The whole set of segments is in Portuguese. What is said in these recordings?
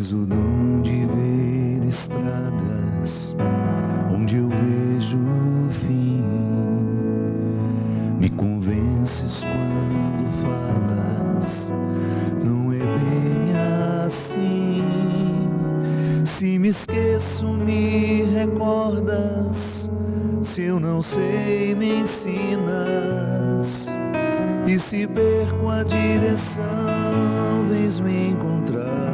Tens o dom de ver estradas onde eu vejo o fim. Me convences quando falas, não é bem assim. Se me esqueço, me recordas. Se eu não sei, me ensinas. E se perco a direção, vens me encontrar.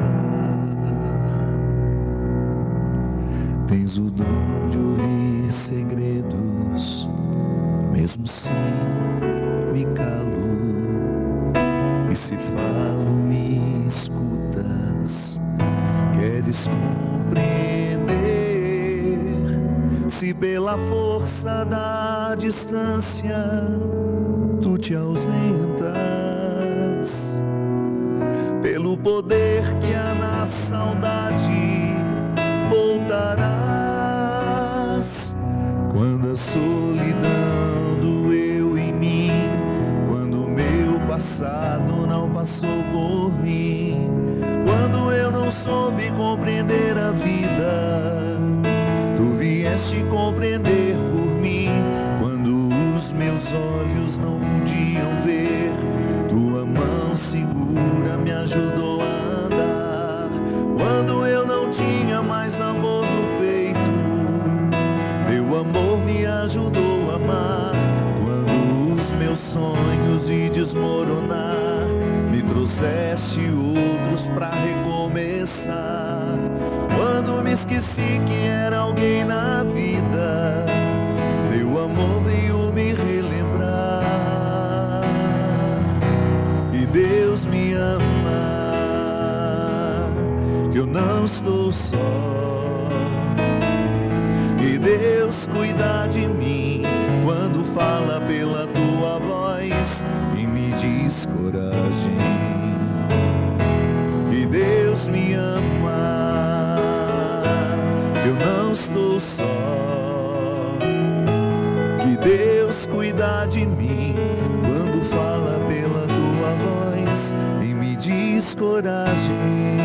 Tens o dom de ouvir segredos, mesmo assim me calo. E se falo, me escutas. Queres compreender? Se pela força da distância tu te ausentas, pelo poder que há na saudade voltarás. Quando a solidão doeu em mim, quando o meu passado não passou por mim, quando eu não soube compreender a vida, tu vieste compreender por mim. Quando os meus olhos não podiam ver, tua mão segura me ajudou a andar. Quando eu não tinha mais amor no peito, teu amor me ajudou a amar. Quando os meus sonhos iam desmoronar, me trouxeste outros pra recomeçar. Quando me esqueci que era alguém na vida, teu amor veio me relembrar que Deus me ama, que eu não estou só, que Deus cuida de mim quando fala pela tua voz e me diz coragem. Que Deus me ama, que eu não estou só, que Deus cuida de mim quando fala pela tua voz e me diz coragem.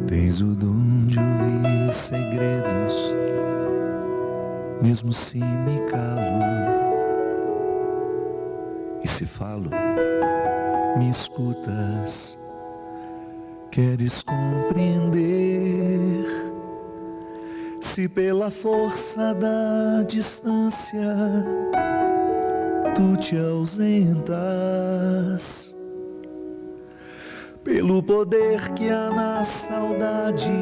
Tens o dom de ouvir segredos, mesmo se me calo. E se falo, me escutas. Queres compreender? Se pela força da distância tu te ausentas, pelo poder que há na saudade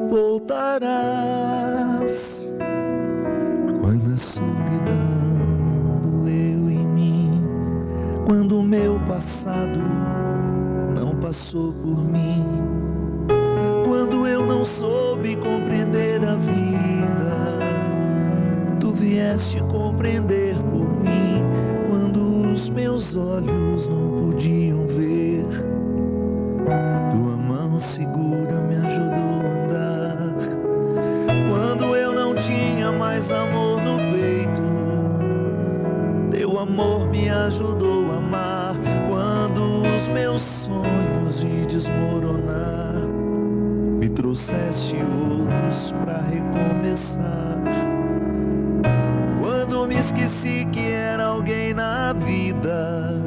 voltarás. Quando a solidão doeu em mim, quando o meu passado não passou por mim, quando eu não soube compreender a vida, tu vieste compreender por mim. Quando os meus olhos não podiam ver, tua mão segura me ajudou a andar. Quando eu não tinha mais amor no peito, teu amor me ajudou a amar. Quando os meus sonhos iam desmoronar, me trouxeste outros pra recomeçar. Quando me esqueci que era alguém na vida,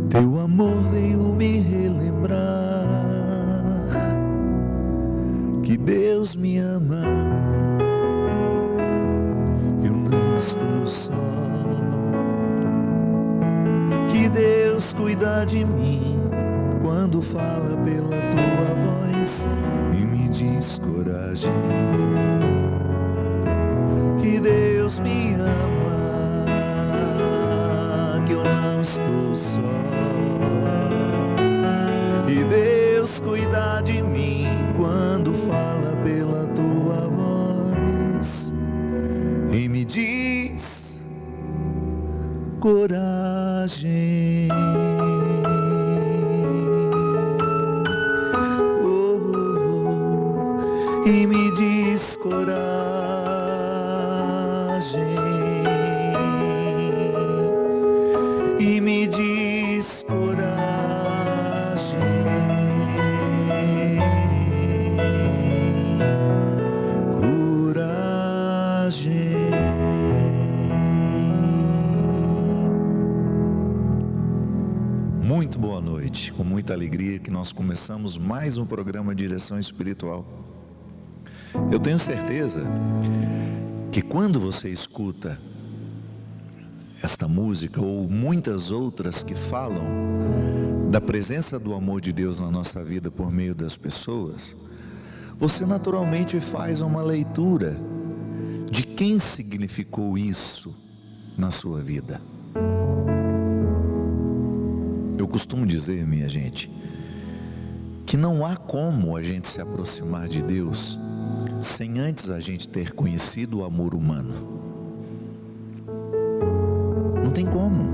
teu amor veio me relembrar que Deus me ama, que eu não estou só, que Deus cuida de mim quando fala pela tua voz e me diz coragem. Que Deus me ama, que eu não estou só, que Deus cuida de mim quando fala pela tua voz e me diz coragem. e me diz coragem, e me diz coragem, coragem. Muito boa noite, com muita alegria que nós começamos mais um programa Direção Espiritual. Eu tenho certeza que quando você escuta esta música ou muitas outras que falam da presença do amor de Deus na nossa vida por meio das pessoas, você naturalmente faz uma leitura de quem significou isso na sua vida. Eu costumo dizer, minha gente, que não há como a gente se aproximar de Deus sem antes a gente ter conhecido o amor humano. Não tem como.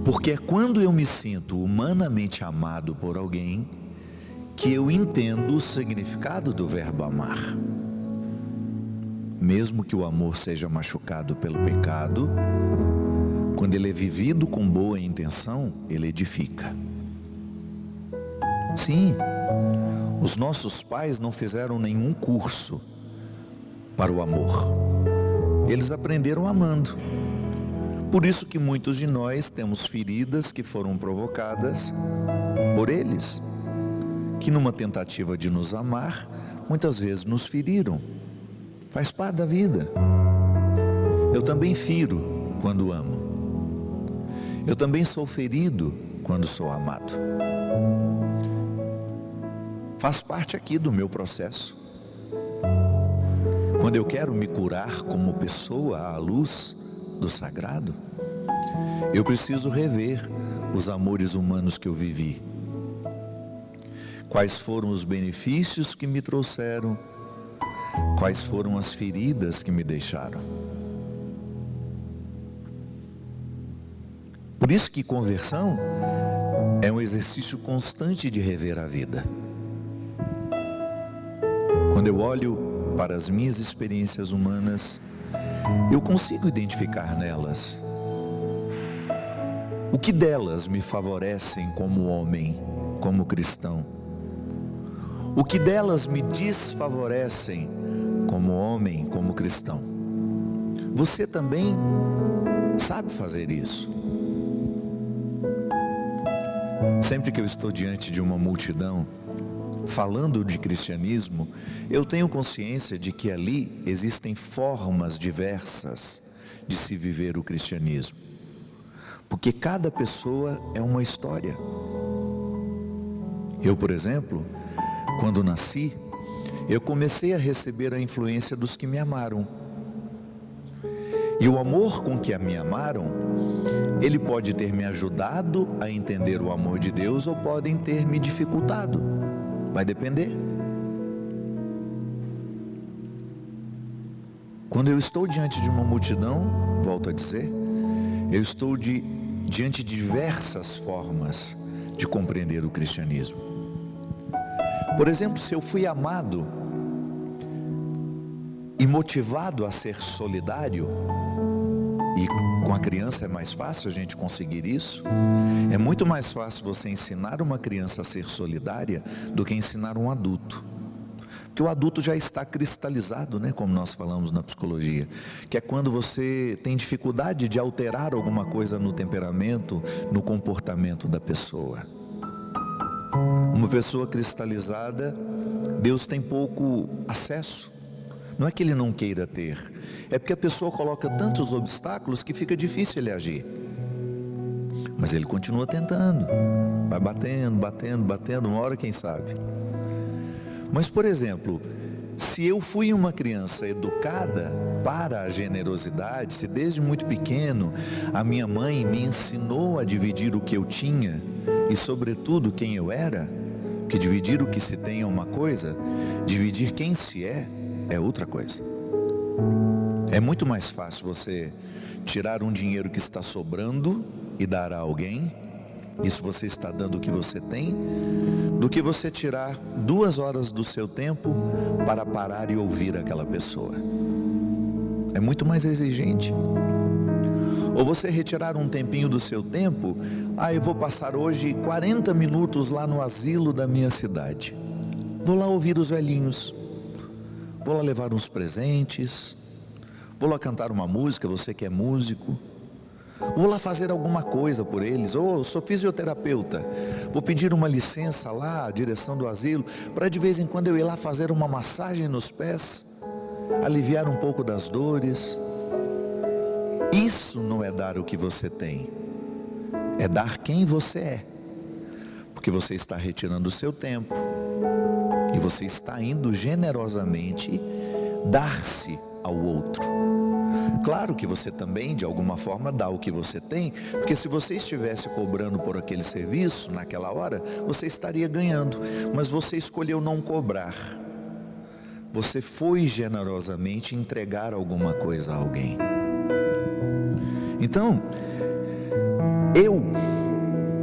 Porque é quando eu me sinto humanamente amado por alguém que eu entendo o significado do verbo amar. Mesmo que o amor seja machucado pelo pecado, quando ele é vivido com boa intenção, ele edifica. Sim, os nossos pais não fizeram nenhum curso para o amor. Eles aprenderam amando. Por isso que muitos de nós temos feridas que foram provocadas por eles, que numa tentativa de nos amar, muitas vezes nos feriram. Faz parte da vida. Eu também firo quando amo. Eu também sou ferido quando sou amado. Faz parte aqui do meu processo. Quando eu quero me curar como pessoa à luz do sagrado, eu preciso rever os amores humanos que eu vivi. Quais foram os benefícios que me trouxeram? Quais foram as feridas que me deixaram? Por isso que conversão é um exercício constante de rever a vida. Quando eu olho para as minhas experiências humanas, eu consigo identificar nelas o que delas me favorecem como homem, como cristão, o que delas me desfavorecem como homem, como cristão. Você também sabe fazer isso. Sempre que eu estou diante de uma multidão falando de cristianismo, eu tenho consciência de que ali existem formas diversas de se viver o cristianismo, porque cada pessoa é uma história. Eu, por exemplo, quando nasci, eu comecei a receber a influência dos que me amaram. E o amor com que me amaram, ele pode ter me ajudado a entender o amor de Deus ou podem ter me dificultado. Vai depender. Quando eu estou diante de uma multidão, volto a dizer, eu estou diante de diversas formas de compreender o cristianismo. Por exemplo, se eu fui amado e motivado a ser solidário, e com a criança é mais fácil a gente conseguir isso. É muito mais fácil você ensinar uma criança a ser solidária do que ensinar um adulto. Porque o adulto já está cristalizado, né, como nós falamos na psicologia, que é quando você tem dificuldade de alterar alguma coisa no temperamento, no comportamento da pessoa. Uma pessoa cristalizada, Deus tem pouco acesso. Não é que ele não queira ter, é porque a pessoa coloca tantos obstáculos que fica difícil ele agir. Mas ele continua tentando, vai batendo, uma hora quem sabe. Mas, por exemplo, se eu fui uma criança educada para a generosidade, se desde muito pequeno a minha mãe me ensinou a dividir o que eu tinha e sobretudo quem eu era, que dividir o que se tem é uma coisa, dividir quem se é outra coisa. É muito mais fácil você tirar um dinheiro que está sobrando e dar a alguém isso você está dando o que você tem, do que você tirar 2 horas do seu tempo para parar e ouvir aquela pessoa. É muito mais exigente. Ou você retirar um tempinho do seu tempo, eu vou passar hoje 40 minutos lá no asilo da minha cidade. Vou lá ouvir os velhinhos, vou lá levar uns presentes, vou lá cantar uma música, você que é músico, vou lá fazer alguma coisa por eles. Ou sou fisioterapeuta, vou pedir uma licença lá à direção do asilo, para de vez em quando eu ir lá fazer uma massagem nos pés, aliviar um pouco das dores. Isso não é dar o que você tem, é dar quem você é, porque você está retirando o seu tempo e você está indo generosamente dar-se ao outro. Claro que você também, de alguma forma, dá o que você tem, porque se você estivesse cobrando por aquele serviço naquela hora, você estaria ganhando, mas você escolheu não cobrar. Você foi generosamente entregar alguma coisa a alguém. Então,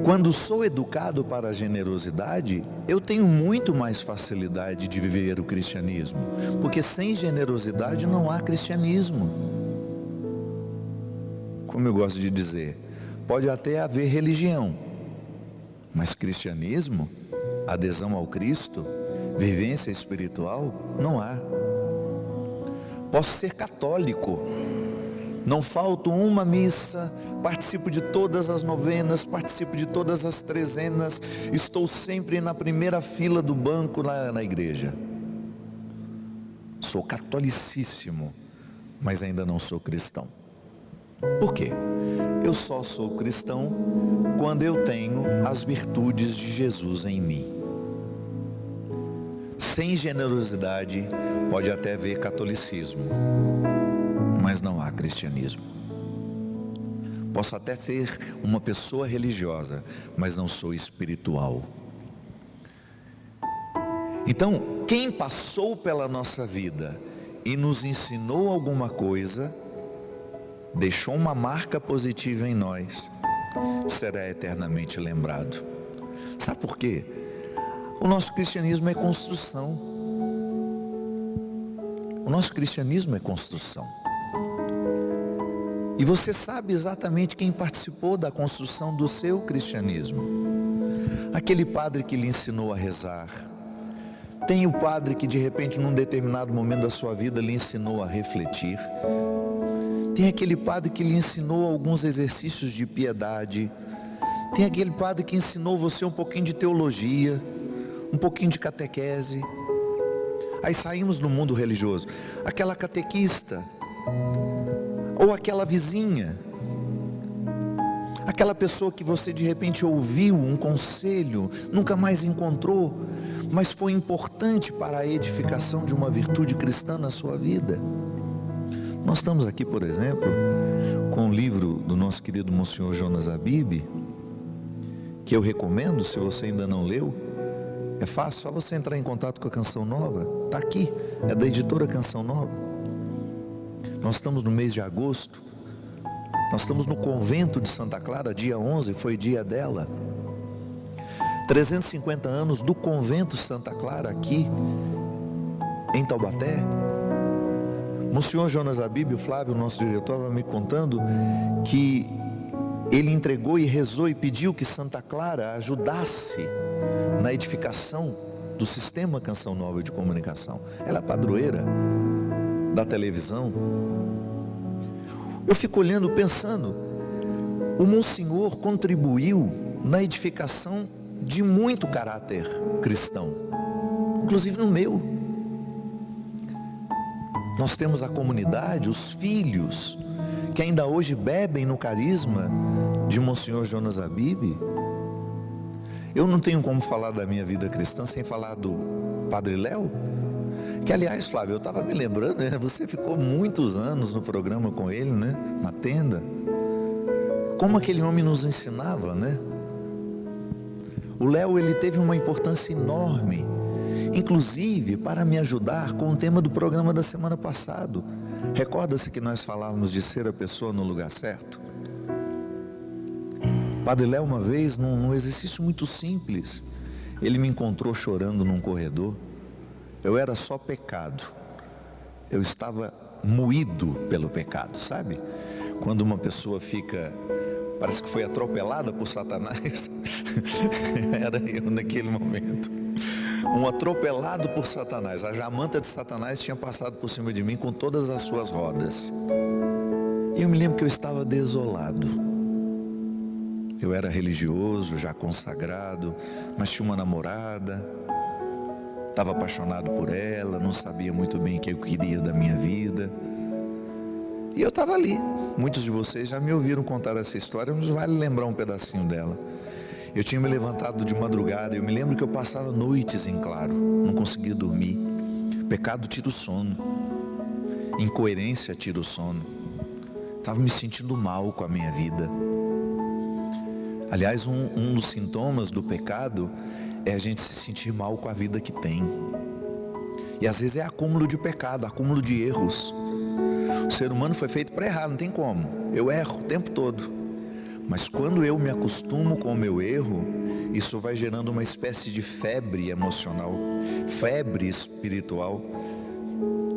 quando sou educado para a generosidade, eu tenho muito mais facilidade de viver o cristianismo, porque sem generosidade não há cristianismo. Como eu gosto de dizer, pode até haver religião, mas cristianismo, adesão ao Cristo, vivência espiritual, não há. Posso ser católico, não falto uma missa, participo de todas as novenas, participo de todas as trezenas, estou sempre na primeira fila do banco lá na igreja. Sou catolicíssimo, mas ainda não sou cristão. Por quê? Eu só sou cristão quando eu tenho as virtudes de Jesus em mim. Sem generosidade pode até haver catolicismo, mas não há cristianismo. Posso até ser uma pessoa religiosa, mas não sou espiritual. Então, quem passou pela nossa vida e nos ensinou alguma coisa, deixou uma marca positiva em nós, será eternamente lembrado. Sabe por quê? O nosso cristianismo é construção. O nosso cristianismo é construção. E você sabe exatamente quem participou da construção do seu cristianismo. Aquele padre que lhe ensinou a rezar. Tem o padre que de repente num determinado momento da sua vida lhe ensinou a refletir. Tem aquele padre que lhe ensinou alguns exercícios de piedade. Tem aquele padre que ensinou você um pouquinho de teologia, um pouquinho de catequese. Aí saímos no mundo religioso. Aquela catequista, ou aquela vizinha, aquela pessoa que você de repente ouviu um conselho, nunca mais encontrou, mas foi importante para a edificação de uma virtude cristã na sua vida. Nós estamos aqui, por exemplo, com o livro do nosso querido Monsenhor Jonas Abib, que eu recomendo, se você ainda não leu. É fácil, só você entrar em contato com a Canção Nova, está aqui, é da editora Canção Nova. Nós estamos no mês de agosto, nós estamos no convento de Santa Clara, dia 11, foi dia dela. 350 anos do convento Santa Clara aqui, em Taubaté. Monsenhor Jonas Abib, o Flávio, nosso diretor, estava me contando que ele entregou e rezou e pediu que Santa Clara ajudasse na edificação do sistema Canção Nova de comunicação. Ela é padroeira da televisão. Eu fico olhando, pensando, o Monsenhor contribuiu na edificação de muito caráter cristão, inclusive no meu. Nós temos a comunidade, os filhos, que ainda hoje bebem no carisma de Monsenhor Jonas Abib. Eu não tenho como falar da minha vida cristã sem falar do Padre Léo, que aliás, Flávio, eu estava me lembrando, né? Você ficou muitos anos no programa com ele, né? Na tenda. Como aquele homem nos ensinava, né? O Léo, ele teve uma importância enorme, inclusive para me ajudar com o tema do programa da semana passada. Recorda-se que nós falávamos de ser a pessoa no lugar certo? Padre Léo, uma vez, num exercício muito simples, ele me encontrou chorando num corredor. Eu era só pecado. Eu estava moído pelo pecado, sabe? Quando uma pessoa fica, parece que foi atropelada por Satanás. Era eu naquele momento. Um atropelado por Satanás. A jamanta de Satanás tinha passado por cima de mim com todas as suas rodas. E eu me lembro que eu estava desolado. Eu era religioso, já consagrado, mas tinha uma namorada, estava apaixonado por ela, não sabia muito bem o que eu queria da minha vida. E eu estava ali. Muitos de vocês já me ouviram contar essa história, mas vale lembrar um pedacinho dela. Eu tinha me levantado de madrugada, eu me lembro que eu passava noites em claro, não conseguia dormir. Pecado tira o sono, incoerência tira o sono. Estava me sentindo mal com a minha vida. Aliás, um dos sintomas do pecado é a gente se sentir mal com a vida que tem. E às vezes é acúmulo de pecado, acúmulo de erros. O ser humano foi feito para errar, não tem como. Eu erro o tempo todo. Mas quando eu me acostumo com o meu erro, isso vai gerando uma espécie de febre emocional, febre espiritual,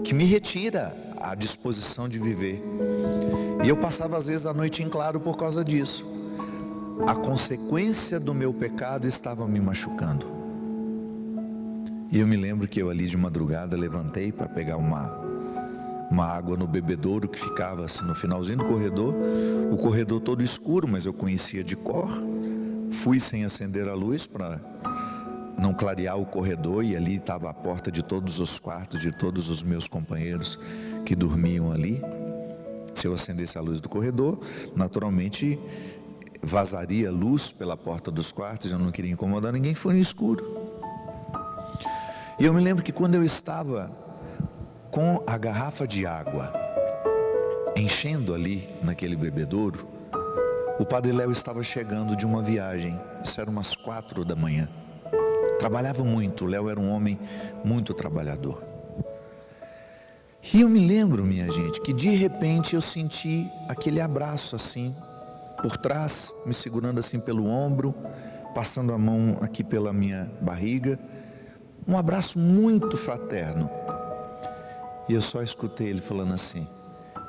que me retira a disposição de viver. E eu passava às vezes a noite em claro por causa disso. A consequência do meu pecado estava me machucando. E eu me lembro que eu ali de madrugada levantei para pegar uma água no bebedouro que ficava assim no finalzinho do corredor. O corredor todo escuro, mas eu conhecia de cor. Fui sem acender a luz para não clarear o corredor, e ali estava a porta de todos os quartos de todos os meus companheiros que dormiam ali. Se eu acendesse a luz do corredor, naturalmente vazaria luz pela porta dos quartos. Eu não queria incomodar ninguém, foi no escuro. E eu me lembro que quando eu estava com a garrafa de água enchendo ali naquele bebedouro, o Padre Léo estava chegando de uma viagem. Isso era umas 4 da manhã. Trabalhava muito, o Léo era um homem muito trabalhador. E eu me lembro, minha gente, que de repente eu senti aquele abraço assim, por trás, me segurando assim pelo ombro, passando a mão aqui pela minha barriga, um abraço muito fraterno. E eu só escutei ele falando assim: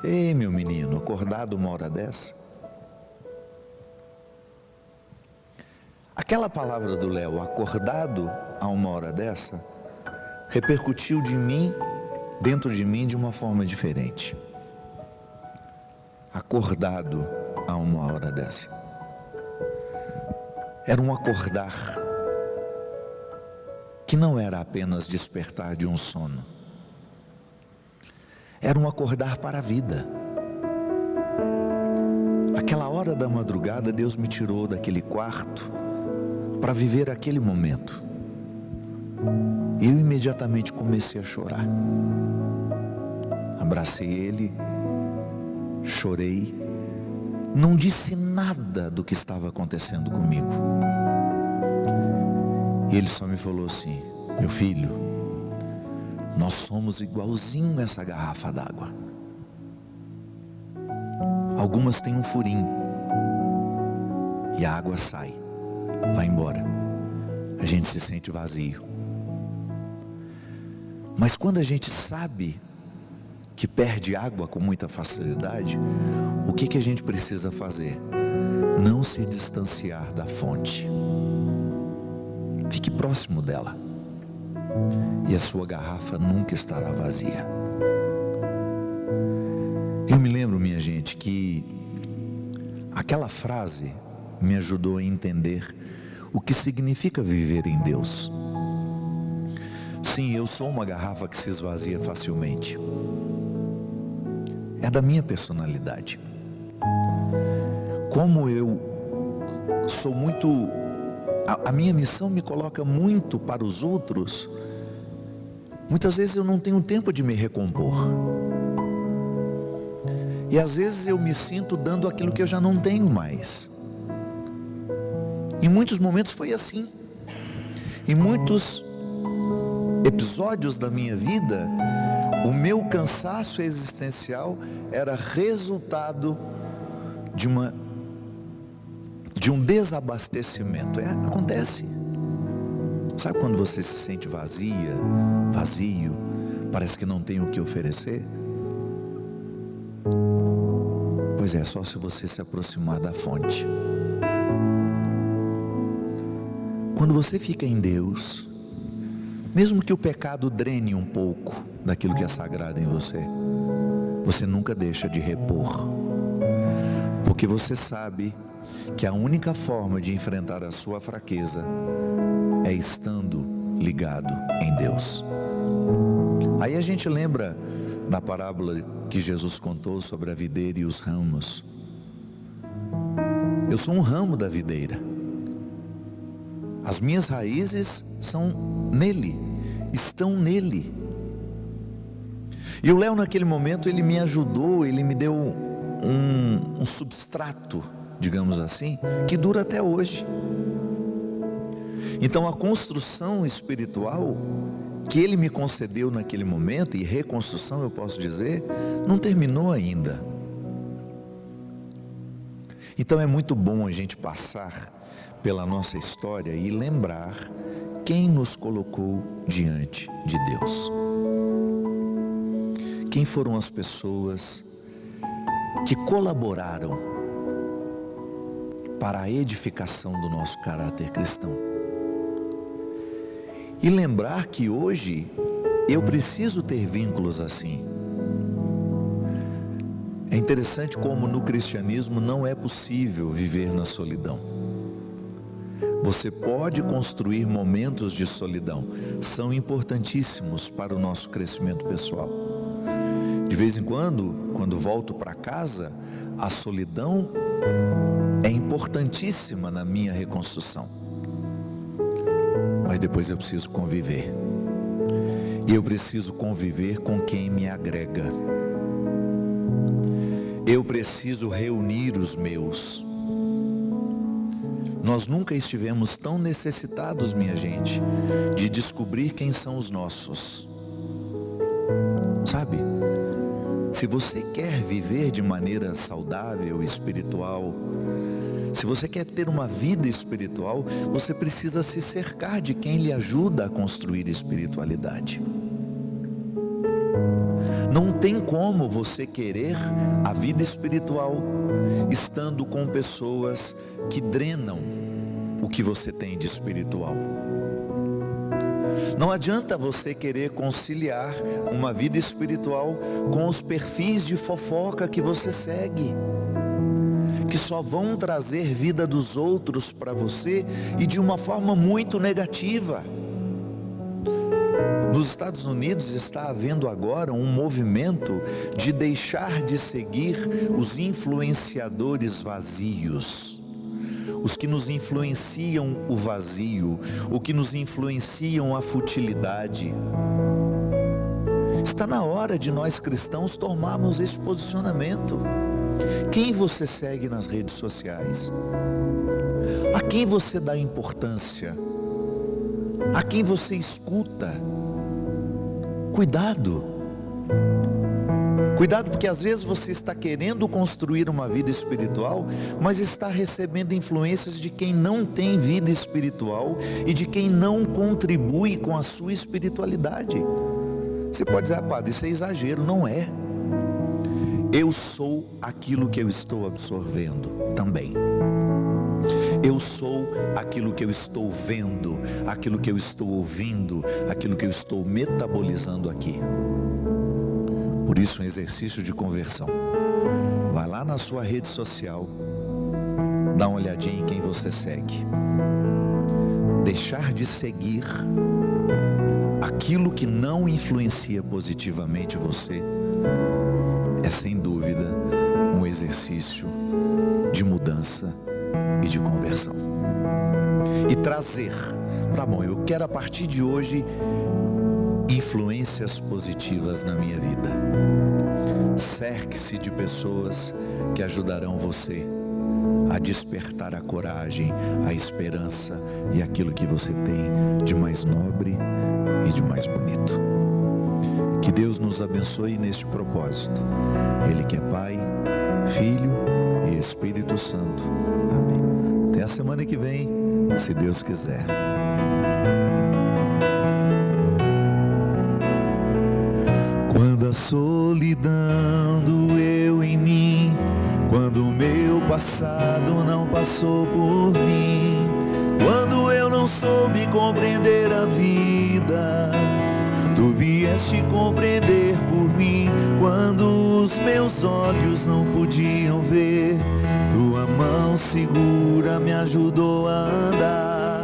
ei, meu menino, acordado uma hora dessa? Aquela palavra do Léo, acordado a uma hora dessa, repercutiu dentro de mim de uma forma diferente. Acordado a uma hora dessa. Era um acordar que não era apenas despertar de um sono. Era um acordar para a vida. Aquela hora da madrugada, Deus me tirou daquele quarto para viver aquele momento. Eu imediatamente comecei a chorar. Abracei ele, chorei, não disse nada do que estava acontecendo comigo. E ele só me falou assim: meu filho, nós somos igualzinho essa garrafa d'água. Algumas têm um furinho e a água sai, vai embora. A gente se sente vazio. Mas quando a gente sabe que perde água com muita facilidade, o que a gente precisa fazer? Não se distanciar da fonte. Fique próximo dela, e a sua garrafa nunca estará vazia. Eu me lembro, minha gente, que aquela frase me ajudou a entender o que significa viver em Deus. Sim, eu sou uma garrafa que se esvazia facilmente. É da minha personalidade. Como eu sou muito... A minha missão me coloca muito para os outros. Muitas vezes eu não tenho tempo de me recompor. E às vezes eu me sinto dando aquilo que eu já não tenho mais. Em muitos momentos foi assim. Em muitos episódios da minha vida, o meu cansaço existencial era resultado de de um desabastecimento. Acontece. Sabe quando você se sente vazio, parece que não tem o que oferecer? Pois é, só se você se aproximar da fonte. Quando você fica em Deus, mesmo que o pecado drene um pouco daquilo que é sagrado em você, você nunca deixa de repor, porque você sabe que a única forma de enfrentar a sua fraqueza é estando ligado em Deus. Aí a gente lembra da parábola que Jesus contou sobre a videira e os ramos. Eu sou um ramo da videira. As minhas raízes são nele, estão nele. E o Léo, naquele momento, ele me ajudou, ele me deu um substrato, digamos assim, que dura até hoje. Então a construção espiritual que ele me concedeu naquele momento, e reconstrução eu posso dizer, não terminou ainda. Então é muito bom a gente passar pela nossa história e lembrar quem nos colocou diante de Deus. Quem foram as pessoas que colaboraram para a edificação do nosso caráter cristão. E lembrar que hoje eu preciso ter vínculos assim. É interessante como no cristianismo não é possível viver na solidão. Você pode construir momentos de solidão, são importantíssimos para o nosso crescimento pessoal. De vez em quando volto para casa, a solidão é importantíssima na minha reconstrução. Mas depois eu preciso conviver. E eu preciso conviver com quem me agrega. Eu preciso reunir os meus. Nós nunca estivemos tão necessitados, minha gente, de descobrir quem são os nossos. Sabe? Se você quer viver de maneira saudável, espiritual, se você quer ter uma vida espiritual, você precisa se cercar de quem lhe ajuda a construir espiritualidade. Não tem como você querer a vida espiritual estando com pessoas que drenam o que você tem de espiritual. Não adianta você querer conciliar uma vida espiritual com os perfis de fofoca que você segue, que só vão trazer vida dos outros para você e de uma forma muito negativa. Nos Estados Unidos está havendo agora um movimento de deixar de seguir os influenciadores vazios, os que nos influenciam o vazio, o que nos influenciam a futilidade. Está na hora de nós cristãos tomarmos esse posicionamento. Quem você segue nas redes sociais? A quem você dá importância? A quem você escuta? Cuidado. Cuidado, porque às vezes você está querendo construir uma vida espiritual, mas está recebendo influências de quem não tem vida espiritual e de quem não contribui com a sua espiritualidade. Você pode dizer, padre, isso é exagero. Não é. Eu sou aquilo que eu estou absorvendo também. Eu sou aquilo que eu estou vendo, aquilo que eu estou ouvindo, aquilo que eu estou metabolizando aqui. Por isso, um exercício de conversão. Vai lá na sua rede social, dá uma olhadinha em quem você segue. Deixar de seguir aquilo que não influencia positivamente você é sem dúvida um exercício de mudança e de conversão. E trazer para bom, eu quero a partir de hoje influências positivas na minha vida. Cerque-se de pessoas que ajudarão você a despertar a coragem, a esperança e aquilo que você tem de mais nobre e de mais bonito. Que Deus nos abençoe neste propósito. Ele que é Pai, Filho e Espírito Santo. Amém. Até a semana que vem, se Deus quiser. Quando a solidão doeu em mim, quando o meu passado não passou por mim, quando eu não soube compreender a vida, tu vieste compreender por mim. Quando os meus olhos não podiam ver, tua mão segura me ajudou a andar.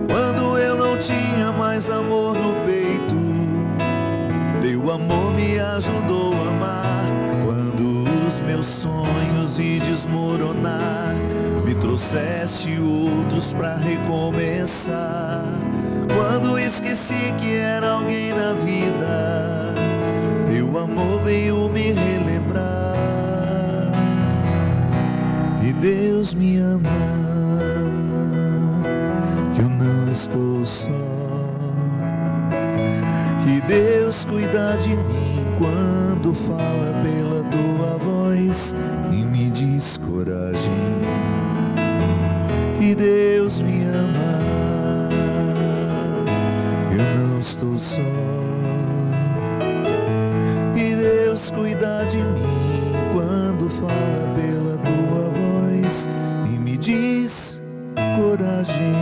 Quando eu não tinha mais amor no peito, teu amor me ajudou a amar. Quando os meus sonhos iam desmoronar, me trouxeste outros pra recomeçar. Quando esqueci que era alguém na vida, teu amor veio me relembrar. E Deus me ama, que eu não estou só. Que Deus cuida de mim quando fala pela tua voz e me diz coragem. Que Deus me ama, eu não estou só. Que Deus cuida de mim quando fala pela tua voz e me diz coragem.